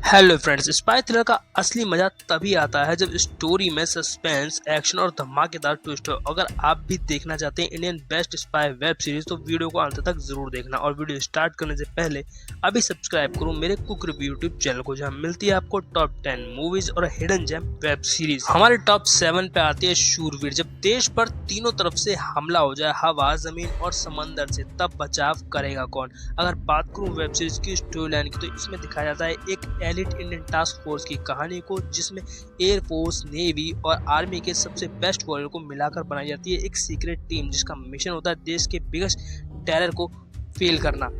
Hello friends, spy thriller का असली मजा तभी आता है जब स्टोरी में सस्पेंस, एक्शन और धमाकेदार ट्विस्ट हो। अगर आप भी देखना चाहते हैं Indian best spy web series तो वीडियो को अंत तक जरूर देखना। और वीडियो स्टार्ट करने से पहले अभी सब्सक्राइब करो मेरे कुक रिव्यू यूट्यूब चैनल को, जहां मिलती है आपको टॉप 10 मूवीज और हिडन जेम वेब सीरीज। हमारे टॉप 7 पे आती है शूरवीर। जब देश पर तीनों तरफ से हमला हो जाए, हवा, जमीन और समंदर से, तब बचाव करेगा कौन। अगर बात करूं वेब सीरीज की स्टोरी लाइन की तो इसमें दिखाया जाता है एक एलिट इंडियन टास्क फोर्स की कहानी को, जिसमें एयरफोर्स, नेवी और आर्मी के सबसे बेस्ट वॉरियर को मिलाकर बनाई जाती है एक सीक्रेट टीम, जिसका मिशन होता है देश के बिगेस्ट टेरर को फेल करना।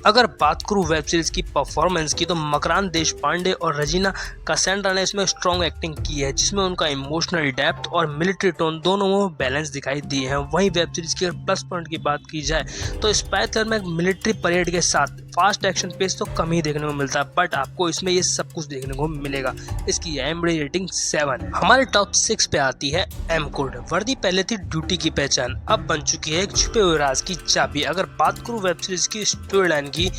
अगर बात करूं वेब सीरीज की परफॉर्मेंस की तो मकरान देशपांडे और रजीना कसेंड्रा ने इसमें स्ट्रॉन्ग एक्टिंग की है, जिसमें उनका इमोशनल डेप्थ और मिलिट्री टोन दोनों में बैलेंस दिखाई दिए हैं। वहीं वेब सीरीज के प्लस पॉइंट की बात की जाए तो स्पाई थ्रिलर में मिलिट्री परेड के साथ फास्ट एक्शन पेस तो कम ही देखने को मिलता है, बट आपको इसमें ये सब कुछ देखने को मिलेगा। इसकी IMDb रेटिंग 7 है। हमारे टॉप 6 पे आती है एम कोड। वर्दी पहले थी ड्यूटी की पहचान, अब बन चुकी है एक छुपे हुए राज की चाबी। अगर बात करूं वेब सीरीज की स्टोरी लाइन की,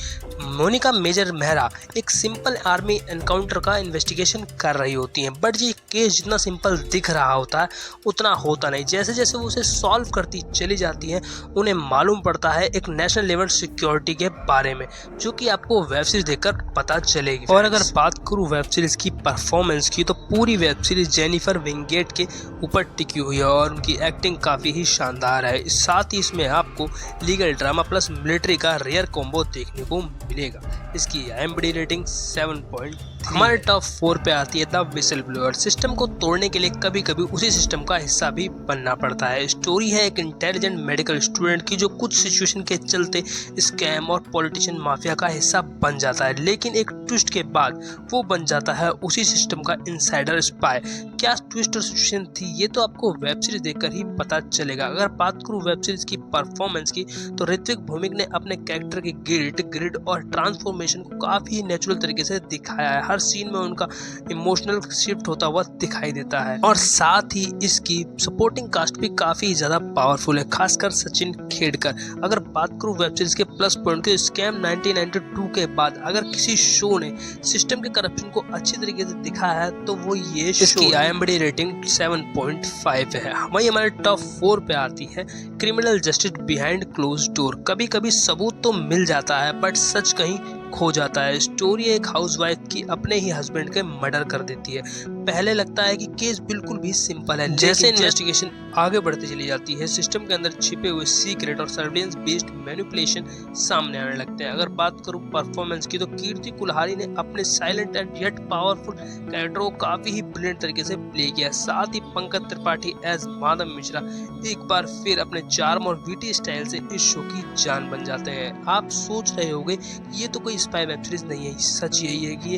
मोनिका मेजर मेहरा एक सिंपल आर्मी एनकाउंटर का इन्वेस्टिगेशन कर रही होती हैं, बट ये केस जितना सिंपल दिख रहा होता है उतना होता नहीं। जैसे जैसे वो उसे सॉल्व करती चली जाती हैं, उन्हें मालूम पड़ता है एक नेशनल लेवल सिक्योरिटी के बारे में, जो कि आपको वेब सीरीज देखकर पता चलेगी। और अगर बात करूं वेब सीरीज की परफॉर्मेंस की तो पूरी वेब सीरीज जेनिफर विंगेट के ऊपर टिकी हुई है और उनकी एक्टिंग काफी ही शानदार है। साथ ही इसमें आपको लीगल ड्रामा प्लस मिलिट्री का रेयर कॉम्बो देखने को मिलेगा। इसकी IMDb रेटिंग 7.3। हमारे टॉप 4 पे आती है द विसल ब्लोअर। सिस्टम को तोड़ने के लिए कभी कभी उसी सिस्टम का हिस्सा भी बनना पड़ता है। स्टोरी है एक इंटेलिजेंट मेडिकल स्टूडेंट की जो कुछ सिचुएशन के चलते स्कैम और पॉलिटिशियन माफिया का हिस्सा बन जाता है, लेकिन एक ट्विस्ट के बाद वो बन जाता है उसी सिस्टम का इनसाइडर स्पाई। क्या ट्विस्ट और सिचुएशन थी ये तो आपको वेब सीरीज देखकर ही पता चलेगा। अगर बात करूं वेब सीरीज की परफॉर्मेंस की तो ऋत्विक भौमिक ने अपने कैरेक्टर के ग्रिड और ट्रांसफॉर्मेशन को काफी नेचुरल तरीके से दिखाया है। हर सीन में उनका इमोशनल शिफ्ट होता हुआ दिखाई देता है। और साथ ही इसकी सपोर्टिंग कास्ट भी काफी ज्यादा पावरफुल है, खासकर सचिन खेड़कर। अगर बात करूं वेब सीरीज के प्लस पॉइंट के, स्कैम 1992 के बाद अगर किसी शो ने सिस्टम के करप्शन को अच्छी तरीके से दिखाया है तो वो ये शो। इसकी IMDb रेटिंग 7.5 है। वही हमारे टॉप 4 पे आती है criminal justice behind close door. कभी कभी सबूत तो मिल जाता है बट सच कहीं खो जाता है। स्टोरी एक हाउसवाइफ की अपने ही हस्बैंड के मर्डर कर देती है। पहले लगता है कि केस बिल्कुल भी सिंपल है, जैसे इन्वेस्टिगेशन आगे बढ़ती चली जाती है सिस्टम के अंदर छिपे हुए सीक्रेट और सर्विलेंस बेस्ड मैनिपुलेशन सामने आने लगते हैं। अगर बात करूं परफॉर्मेंस की तो कीर्ति कुल्हारी ने अपने silent and yet powerful character को काफी ही ब्रिलियंट तरीके से प्ले किया। साथ ही पंकज त्रिपाठी एज माधव मिश्रा एक बार फिर अपने चार्म और वीटी स्टाइल से इस शो की जान बन जाते हैं। आप सोच रहे होंगे ये तो कोई स्पाई वेब सीरीज नहीं है। सच यही है कि ये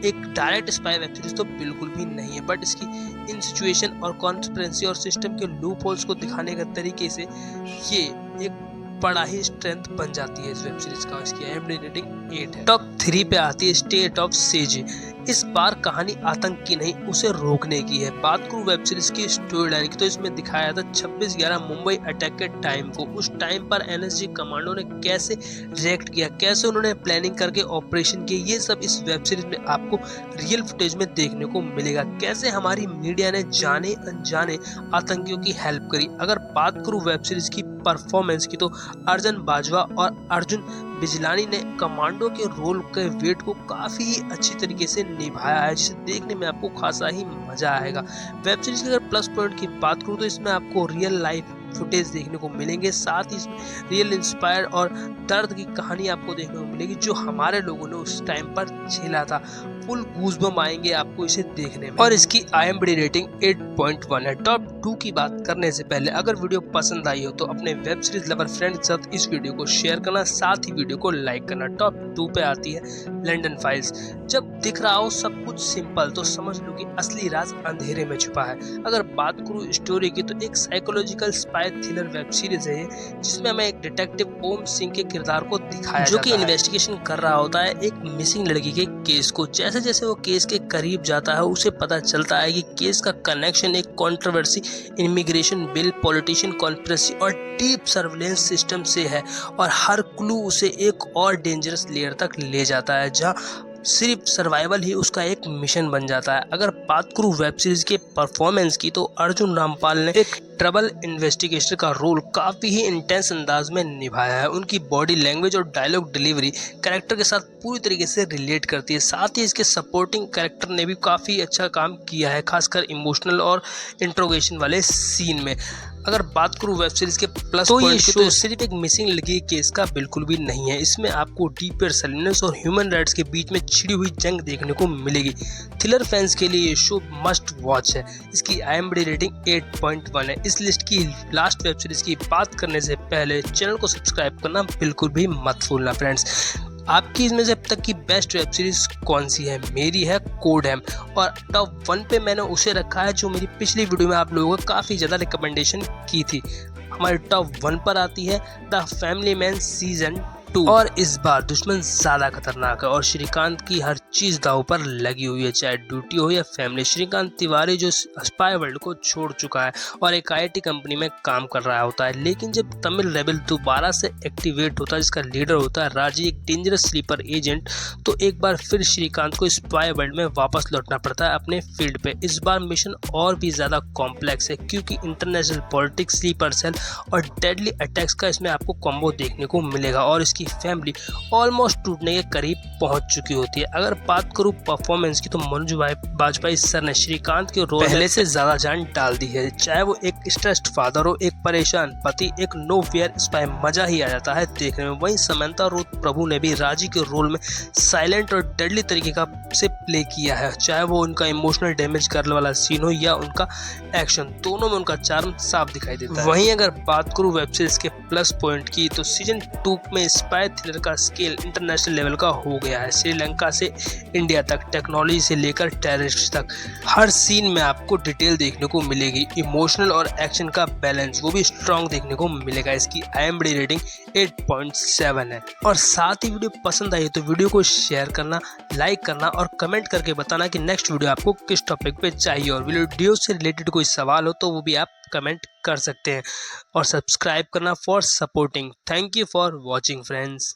एक डायरेक्ट स्पाई वेब सीरीज तो बिल्कुल भी नहीं है, बट इसकी इन सिचुएशन और कॉन्स्पिरेंसी और सिस्टम के लूप होल्स को दिखाने के तरीके से ये एक बड़ा ही स्ट्रेंथ बन जाती है इस वेब सीरीज का। इसकी IMDb रेटिंग 8 है। टॉप 3 पे आती है स्टेट ऑफ सेज। इस बार कहानी आतंक की नहीं, उसे रोकने की है। बात करूं वेब सीरीज की स्टोरी लाइन की तो इसमें दिखाया था 26/11 मुंबई अटैक के टाइम को। उस टाइम पर NSG कमांडो ने कैसे रिएक्ट किया, कैसे उन्होंने प्लानिंग करके ऑपरेशन किए, ये सब इस वेब सीरीज में आपको रियल फुटेज में देखने को मिलेगा। कैसे हमारी मीडिया ने जाने अनजाने आतंकियों की हेल्प करी। अगर बात करूं वेब सीरीज की परफॉर्मेंस की तो अर्जुन बाजवा और अर्जुन बिजलानी ने कमांडो के रोल के वेट को काफी ही अच्छी तरीके से निभाया है, जिसे देखने में आपको खासा ही मजा आएगा। वेब सीरीज की अगर प्लस पॉइंट की बात करूं तो इसमें आपको रियल लाइफ फुटेज देखने को मिलेंगे, साथ ही इसमें रियल इंस्पायर और दर्द की कहानी आपको देखने को मिलेगी जो हमारे लोगों ने उस टाइम पर झेला था। फुल गूज़बम्प आएंगे आपको इसे देखने में। और इसकी IMDb रेटिंग 8.1 है। टॉप 2 की बात करने से पहले अगर वीडियो पसंद आई हो तो अपने वेब सीरीज लवर फ्रेंड के साथ इस वीडियो को शेयर करना, साथ ही वीडियो को लाइक करना। टॉप 2 पे आती है लंदन फाइल्स। जब दिख रहा हो सब कुछ सिंपल तो समझ लो कि असली राज अंधेरे में छुपा है। अगर बात करूं स्टोरी की तो एक psychological spy thriller web series है, जिसमें हमें एक डिटेक्टिव ओम सिंह के किरदार को दिखाया जो कि इन्वेस्टिगेशन कर रहा होता है एक मिसिंग लड़की के केस को। जैसे जैसे वो केस के करीब जाता है उसे पता चलता है कि केस का कनेक्शन एक controversy, immigration bill, politician conspiracy और डीप सर्विलेंस सिस्टम से है, और हर क्लू उसे एक और डेंजरस लेयर तक ले जाता है जहां सिर्फ सर्वाइवल ही उसका एक मिशन बन जाता है। अगर बात करूँ वेब सीरीज के परफॉर्मेंस की तो अर्जुन रामपाल ने एक ट्रबल इन्वेस्टिगेटर का रोल काफी ही इंटेंस अंदाज में निभाया है। उनकी बॉडी लैंग्वेज और डायलॉग डिलीवरी कैरेक्टर के साथ पूरी तरीके से रिलेट करती है। साथ ही इसके सपोर्टिंग कैरेक्टर ने भी काफी अच्छा काम किया है, खासकर इमोशनल और इंट्रोगेशन वाले सीन में। अगर बात करूँ वेब सीरीज के प्लस तो ये शो सिर्फ एक मिसिंग लड़की केस का बिल्कुल भी नहीं है। इसमें आपको डीपर सैलीनेस और ह्यूमन राइट्स के बीच में छिड़ी हुई जंग देखने को मिलेगी। थ्रिलर फैंस के लिए ये शो मस्ट वॉच है। इसकी IMDb रेटिंग 8.1 है। इस लिस्ट की लास्ट वेब सीरीज की बात करने से पहले चैनल को सब्सक्राइब करना बिल्कुल भी मत भूलना फ्रेंड्स। आपकी इसमें से अब तक की बेस्ट वेब सीरीज कौन सी है? मेरी है कोड हैम, और टॉप 1 पे मैंने उसे रखा है जो मेरी पिछली वीडियो में आप लोगों को काफ़ी ज़्यादा रिकमेंडेशन की थी। हमारे टॉप 1 पर आती है द फैमिली मैन सीजन 2। और इस बार दुश्मन ज़्यादा खतरनाक है और श्रीकांत की हर चीज़ दांव पर लगी हुई है, चाहे ड्यूटी हो या फैमिली। श्रीकांत तिवारी जो स्पाई वर्ल्ड को छोड़ चुका है और एक IT कंपनी में काम कर रहा होता है, लेकिन जब तमिल रेबल दोबारा से एक्टिवेट होता है जिसका लीडर होता है राजी, एक डेंजरस स्लीपर एजेंट, तो एक बार फिर श्रीकांत को स्पाई वर्ल्ड में वापस लौटना पड़ता है अपने फील्ड पे। इस बार मिशन और भी ज़्यादा कॉम्प्लेक्स है क्योंकि इंटरनेशनल पॉलिटिक्स, स्लीपर सेल और डेडली अटैक्स का इसमें आपको कॉम्बो देखने को मिलेगा और इसकी फैमिली ऑलमोस्ट टूटने के करीब पहुंच चुकी होती है। अगर बात करूं परफॉर्मेंस की तो मनोज बाजपेयी सर ने श्रीकांत के रोल पहले से ज्यादा जान डाल दी है। चाहे वो एक स्ट्रेस्ड फादर हो, एक परेशान पति, एक नो फियर स्पाई, मजा ही आ जाता है देखने में। वहीं समंता रूथ प्रभु ने भी राजी के रोल में साइलेंट और डेडली तरीके का से प्ले किया है। चाहे वो उनका इमोशनल डैमेज करने वाला सीन हो या उनका एक्शन, दोनों में उनका चार्म साफ दिखाई देता है। वहीं अगर बात करूं वेब सीरीज के प्लस पॉइंट की तो सीजन 2 में स्पाई थ्रिलर का स्केल इंटरनेशनल लेवल का हो गया है। श्रीलंका से इंडिया तक, टेक्नोलॉजी से लेकर टेररिस्ट तक, हर सीन में आपको डिटेल देखने को मिलेगी। इमोशनल और एक्शन का बैलेंस वो भी स्ट्रॉन्ग देखने को मिलेगा। इसकी IMDb रेटिंग 8.7 है। और साथ ही वीडियो पसंद आई तो वीडियो को शेयर करना, लाइक करना और कमेंट करके बताना कि नेक्स्ट वीडियो आपको किस टॉपिक पे चाहिए, और वीडियो से रिलेटेड कोई सवाल हो तो वो भी आप कमेंट कर सकते हैं। और सब्सक्राइब करना for supporting. Thank you for watching friends.